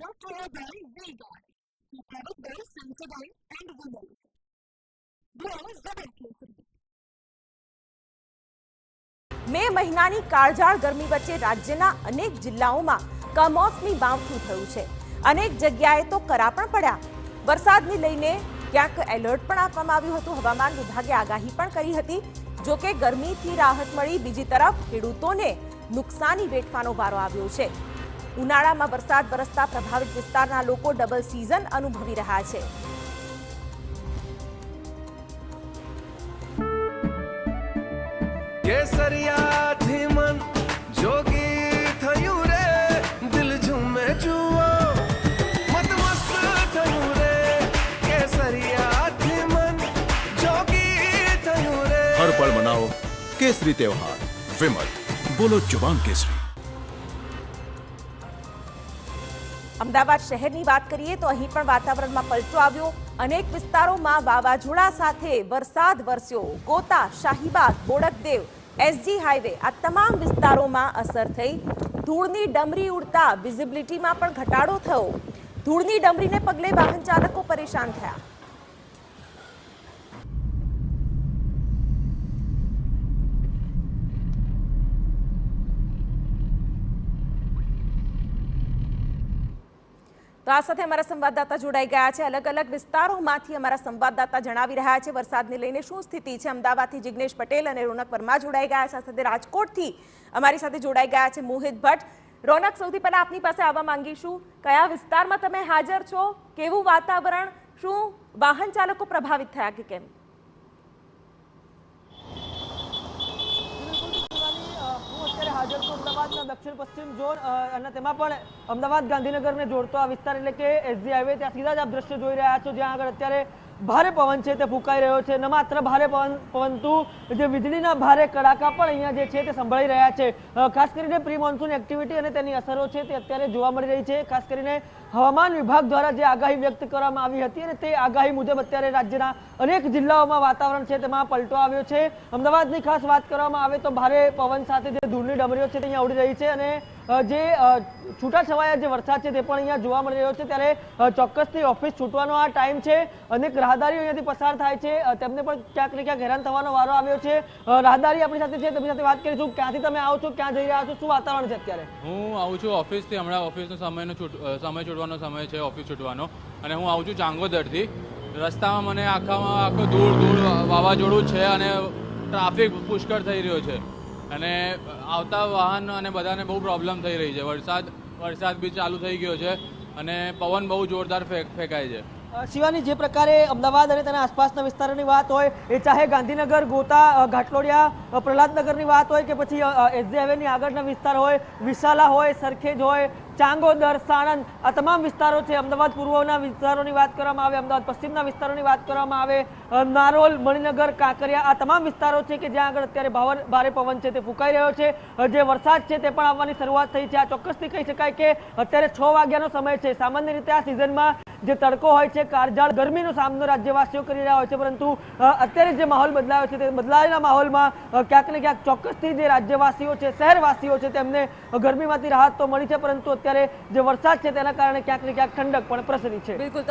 brought to you by V-Guard, the product by Sensodyne and Women. મે મહિનાની કાળઝાળ ગરમી વચ્ચે રાજ્યના અનેક જિલ્લાઓમાં કમોસમી માવઠું થયું છે. અનેક જગ્યાએ તો કરા પણ પડ્યા. વરસાદને લઈને ક્યાંક એલર્ટ પણ આપવામાં આવ્યું હતું. હવામાન વિભાગે આગાહી પણ કરી હતી. જો કે ગરમીથી રાહત મળી, બીજી તરફ ખેડૂતોને નુકસાની વેઠવાનો વારો આવ્યો છે. ઉનાળામાં વરસાદ વરસતા પ્રભાવિત વિસ્તારના લોકો ડબલ સિઝન અનુભવી રહ્યા છે. કેસરિયાથી મન જોગી થયું રે, દિલ ઝૂમે જુઓ મત મસ્ત થયું રે. કેસરિયાથી મન જોગી થયું રે. હર પળ મનાવો કેસરી તહેવાર. વિમલ, બોલો જુબાન કેસરી. અમદાવાદ શહેરની વાત કરીએ તો અહીં પણ વાતાવરણમાં પલટો આવ્યો. અનેક વિસ્તારોમાં વાવાઝોડા સાથે વરસાદ વરસ્યો. ગોતા, શાહીબાગ, બોડકદેવ, એસજી હાઈવે આ તમામ વિસ્તારોમાં અસર થઈ. ધૂળની ડમરી ઉડતા વિઝિબિલિટીમાં પણ ઘટાડો થયો. ધૂળની ડમરીને પગલે વાહન ચાલકો પરેશાન થયા. તો આ સાથે અમારા સંવાદદાતા જોડાઈ ગયા છે. અલગ અલગ વિસ્તારોમાંથી અમારા સંવાદદાતા જણાવી રહ્યા છે વરસાદને લઈને શું સ્થિતિ છે. અમદાવાદથી જિગ્નેશ પટેલ અને રોનક વર્મા જોડાઈ ગયા છે. સાથે રાજકોટથી અમારી સાથે જોડાઈ ગયા છે મોહિત ભટ્ટ. રોનક, સૌથી પહેલા આપની પાસે આવવા માંગીશું. કયા વિસ્તારમાં તમે હાજર છો? કેવું વાતાવરણ? શું વાહન ચાલકો પ્રભાવિત થયા કે કેમ? હાજર તો અમદાવાદના દક્ષિણ પશ્ચિમ ઝોન અને તેમાં પણ અમદાવાદ ગાંધીનગરને જોડતો આ વિસ્તાર એટલે કે એસજી હાઈવે, ત્યાં સીધા જ આપ દ્રશ્ય જોઈ રહ્યા છો જ્યાં આગળ અત્યારે ભારે પવન છે તે ફૂંકાઈ રહ્યો છે. ન માત્ર ભારે પવનતું જે વીજળીના ભારે કડાકા પણ અહીંયા જે છે તે સંભળાઈ રહ્યા છે. ખાસ કરીને પ્રી મોન્સૂન એક્ટિવિટી અને તેની અસરો છે તે અત્યારે જોવા મળી રહી છે. ખાસ કરીને હવામાન વિભાગ દ્વારા જે આગાહી વ્યક્ત કરવામાં આવી હતી અને તે આગાહી મુજબ અત્યારે રાજ્યના અનેક જિલ્લાઓમાં વાતાવરણ છે તેમાં પલટો આવ્યો છે. અમદાવાદની ખાસ વાત કરવામાં આવે તો ભારે પવન સાથે જે ધૂળની ડમરીઓ છે તે અહીંયા ઉડી રહી છે અને જે છૂટાછવાયા જે વરસાદ છે તે પણ અહીંયા જોવા મળી રહ્યો છે. ત્યારે ચોક્કસથી ઓફિસ છૂટવાનો આ ટાઈમ છે. અનેક રાહદારીઓ અહીંયાથી પસાર થાય છે, તેમને પણ ક્યાંક ને ક્યાંક હેરાન થવાનો વારો આવ્યો છે. રાહદારી આપણી સાથે છે, તેમની સાથે વાત કરીશું. ક્યાંથી તમે આવો છો, ક્યાં જઈ રહ્યા છો, શું વાતાવરણ છે અત્યારે? હું આવું છું ઓફિસથી. હમણાં ઓફિસનો સમય છૂટવાનો સમય છે, ઓફિસ છૂટવાનો. અને હું આવું છું ચાંગોદરથી. રસ્તામાં મને આખો ધૂળ વાવાઝોડું છે અને ટ્રાફિક પુષ્કળ થઈ રહ્યો છે અને આવતા વાહન અને બધાને બહુ પ્રોબ્લેમ થઈ રહી છે. વરસાદ બી ચાલુ થઈ ગયો છે અને પવન બહુ જોરદાર ફેંકાય છે. શિવાની, જે પ્રકારે અમદાવાદ અને તેના આસપાસના વિસ્તારોની વાત હોય, એ ચાહે ગાંધીનગર, ગોતા, ઘાટલોડિયા, પ્રહલાદનગરની વાત હોય કે પછી એસજી હાઈવેની આગળના વિસ્તાર હોય, વિશાલા હોય, સરખેજ હોય, ચાંગોદર, સાણંદ, આ તમામ વિસ્તારો છે. અમદાવાદ પૂર્વના વિસ્તારોની વાત કરવામાં આવે, અમદાવાદ પશ્ચિમના વિસ્તારોની વાત કરવામાં આવે, નારોલ, મણિનગર, કાંકરિયા, આ તમામ વિસ્તારો છે કે જ્યાં આગળ અત્યારે ભારે પવન છે તે ફૂંકાઈ રહ્યો છે. જે વરસાદ છે તે પણ આવવાની શરૂઆત થઈ છે. આ ચોક્કસથી કહી શકાય કે અત્યારે 6 વાગ્યાનો સમય છે. સામાન્ય રીતે આ સિઝનમાં જે તડકો હોય છે, કાળઝાળ ગરમીનો સામનો રાજ્યવાસીઓ કરી રહ્યા હોય છે, પરંતુ અત્યારે જે માહોલ બદલાયો છે તે બદલાયેલા માહોલમાં ક્યાંક ને ક્યાંક ચોક્કસથી જે રાજ્યવાસીઓ છે, શહેરવાસીઓ છે, તેમને ગરમીમાંથી રાહત તો મળી છે, પરંતુ અત્યારે જે વરસાદ છે તેના કારણે ક્યાંક ને ક્યાંક ઠંડક પણ પ્રસરી છે. બિલકુલ.